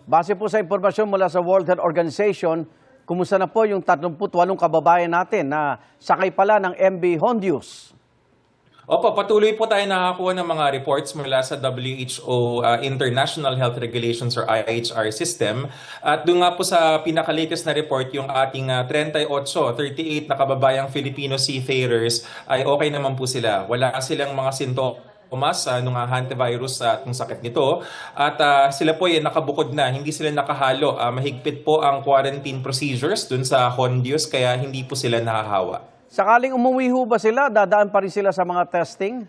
Base po sa impormasyon mula sa World Health Organization, kumusta na po yung 38 kababayan natin na sakay pala ng MV Hondius? Opo, patuloy po tayo nakakuha ng mga reports mula sa WHO International Health Regulations or IHR system. At doon nga po sa pinaka-latest na report, yung ating 38 na kababayang Filipino seafarers ay okay naman po sila. Wala silang mga sintomas nung hantavirus at ng sakit nito. At sila po ay nakabukod na, hindi sila nakahalo. Mahigpit po ang quarantine procedures dun sa Hondius kaya hindi po sila nahahawa. Sakaling umuwi ho ba sila, dadaan pa rin sila sa mga testing?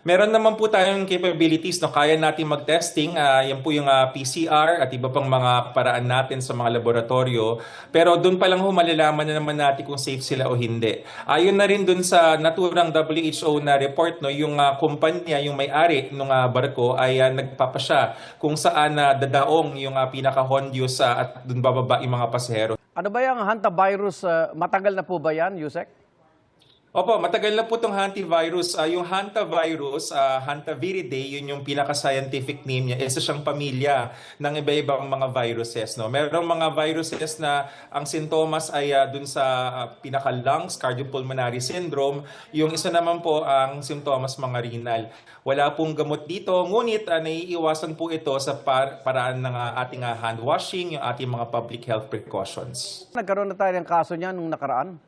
Meron naman po tayong capabilities no kaya natin mag-testing. Yan po yung PCR at iba pang mga paraan natin sa mga laboratorio. Pero doon pa lang malalaman na naman natin kung safe sila o hindi. Ayon na rin doon sa naturang WHO na report, no, yung kumpanya, yung may-ari ng barko ay nagpapasya kung saan dadaong yung pinaka-Hondius at doon bababa yung mga pasahero. Ano ba yung hantavirus? Matagal na po ba yan, Yusek? Opo, matagal na po itong hantavirus. Yung hantavirus, Hantaviridae, yun yung pinaka-scientific name niya. Isa siyang pamilya ng iba-ibang mga viruses. No? Merong mga viruses na ang sintomas ay dun sa pinaka-lungs, cardiopulmonary syndrome. Yung isa naman po ang sintomas mga renal. Wala pong gamot dito, ngunit naiiwasan po ito sa paraan ng ating hand washing, yung ating mga public health precautions. Nagkaroon na tayo ng kaso niyan nung nakaraan?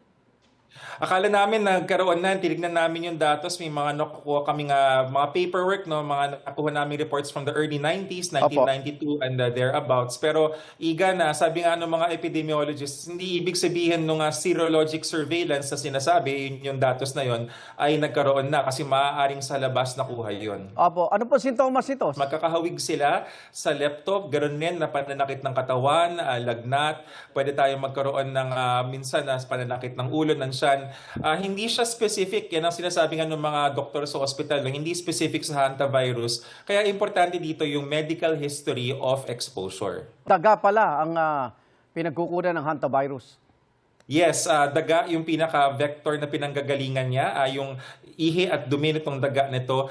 Akala namin nagkaroon na, tinignan namin yung datos, may mga nakukuha kaming mga paperwork, no, mga nakuha namin reports from the early 90s, 1992 and thereabouts. Pero iga na, sabi nga ng mga epidemiologists, hindi ibig sabihin nung serologic surveillance na sinasabi, yun yung datos na yon ay nagkaroon na kasi maaaring sa labas nakuha yun. Opo. Ano po sintomas nito? Magkakahawig sila sa laptop, ganoon din na pananakit ng katawan, lagnat, pwede tayong magkaroon ng minsan na pananakit ng ulo, ng tiyan. Hindi siya specific, yan ang sinasabi nga ng mga doktor sa ospital, hindi specific sa hantavirus. Kaya importante dito yung medical history of exposure. Daga pala ang pinagkukunan ng hantavirus. Yes, daga yung pinaka-vector na pinanggagalingan niya, yung ihi at dumi nitong daga nito.